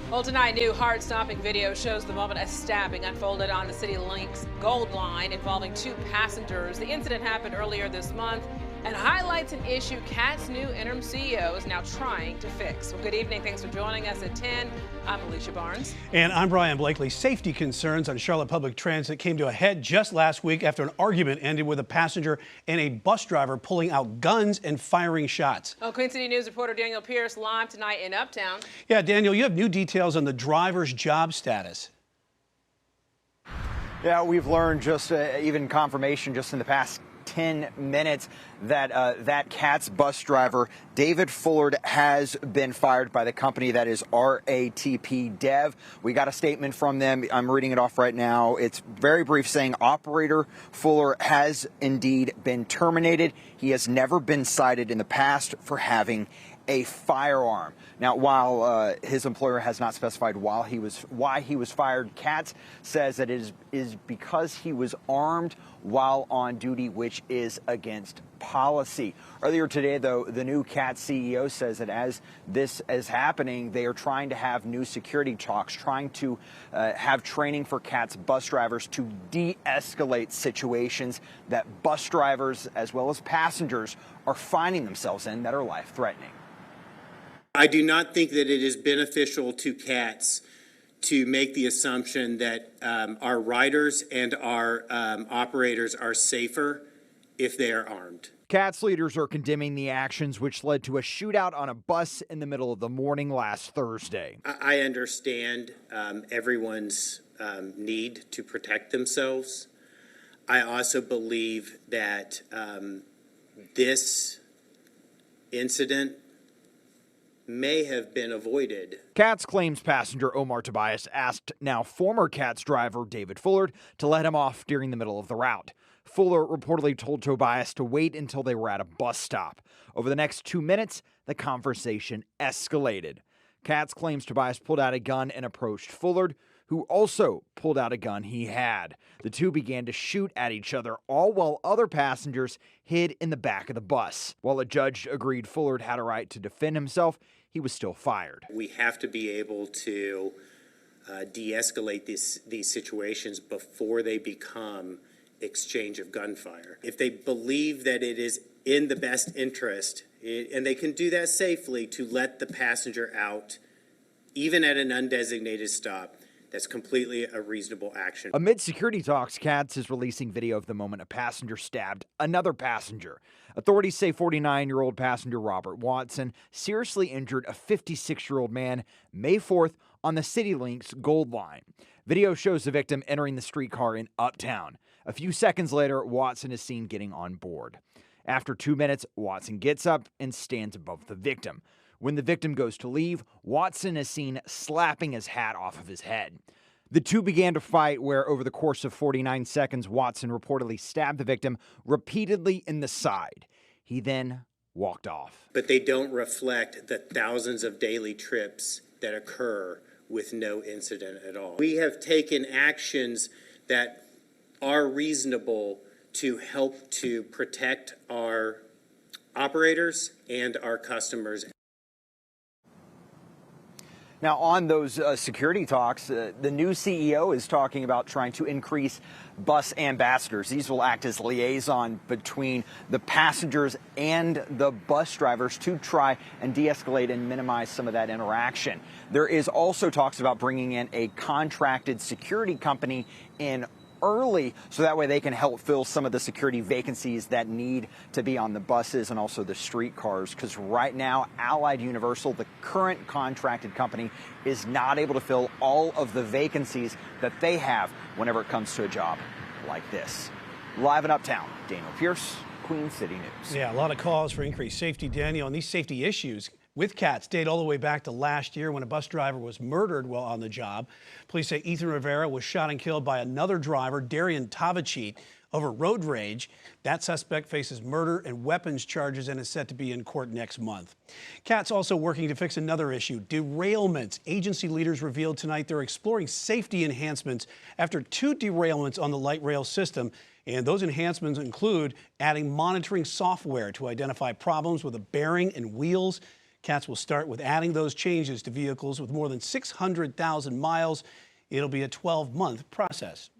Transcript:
Well, tonight, new heart-stopping video shows the moment a stabbing unfolded on the City Link's Gold Line involving two passengers. The incident happened earlier this month and highlights an issue CAT's new interim CEO is now trying to fix. Well, good evening. Thanks for joining us at 10. I'm Alicia Barnes. And I'm Brian Blakely. Safety concerns on Charlotte Public Transit came to a head just last week after an argument ended with a passenger and a bus driver pulling out guns and firing shots. Well, Queen City News reporter Daniel Pierce live tonight in Uptown. Yeah, Daniel, you have new details on the driver's job status. Yeah, we've learned just even confirmation just in the past 10 minutes that that CAT's bus driver, David Fullard, has been fired by the company that is RATP Dev. We got a statement from them. I'm reading it off right now. It's very brief, saying operator Fuller has indeed been terminated. He has never been cited in the past for having a firearm. Now, while his employer has not specified why he was fired, CAT says that it is because he was armed while on duty, which is against policy. Earlier today, though, the new CAT CEO says that as this is happening, they are trying to have new security talks, trying to have training for CAT's bus drivers to de-escalate situations that bus drivers as well as passengers are finding themselves in that are life-threatening. I do not think that it is beneficial to CATs to make the assumption that our riders and our operators are safer if they are armed. CAT's leaders are condemning the actions which led to a shootout on a bus in the middle of the morning last Thursday. I understand everyone's need to protect themselves. I also believe that this incident may have been avoided. CATS claims passenger Omar Tobias asked now former CATS driver David Fullard to let him off during the middle of the route. Fuller reportedly told Tobias to wait until they were at a bus stop. Over the next 2 minutes, the conversation escalated. CATS claims Tobias pulled out a gun and approached Fullard, who also pulled out a gun he had. The two began to shoot at each other, all while other passengers hid in the back of the bus. While a judge agreed Fullard had a right to defend himself, he was still fired. We have to be able to de-escalate these situations before they become exchange of gunfire. If they believe that it is in the best interest, and they can do that safely, to let the passenger out, even at an undesignated stop, that's completely a reasonable action. Amid security talks, CATS is releasing video of the moment a passenger stabbed another passenger. Authorities say 49-year-old passenger Robert Watson seriously injured a 56-year-old man May 4th on the City Link's Gold Line. Video shows the victim entering the streetcar in Uptown. A few seconds later, Watson is seen getting on board. After 2 minutes, Watson gets up and stands above the victim. When the victim goes to leave, Watson is seen slapping his hat off of his head. The two began to fight where, over the course of 49 seconds, Watson reportedly stabbed the victim repeatedly in the side. He then walked off. But they don't reflect the thousands of daily trips that occur with no incident at all. We have taken actions that are reasonable to help to protect our operators and our customers. Now, on those security talks, the new CEO is talking about trying to increase bus ambassadors. These will act as liaison between the passengers and the bus drivers to try and de-escalate and minimize some of that interaction. There is also talks about bringing in a contracted security company in early, so that way they can help fill some of the security vacancies that need to be on the buses and also the streetcars, because right now Allied Universal, the current contracted company, is not able to fill all of the vacancies that they have whenever it comes to a job like this. Live in Uptown, Daniel Pierce, Queen City News. Yeah, a lot of calls for increased safety, Daniel, and these safety issues with CATS date all the way back to last year when a bus driver was murdered while on the job. Police say Ethan Rivera was shot and killed by another driver, Darian Tavachit, over road rage. That suspect faces murder and weapons charges and is set to be in court next month. CAT's also working to fix another issue, derailments. Agency leaders revealed tonight they're exploring safety enhancements after 2 derailments on the light rail system. And those enhancements include adding monitoring software to identify problems with a bearing and wheels. Cats will start with adding those changes to vehicles with more than 600,000 miles. It'll be a 12-month process.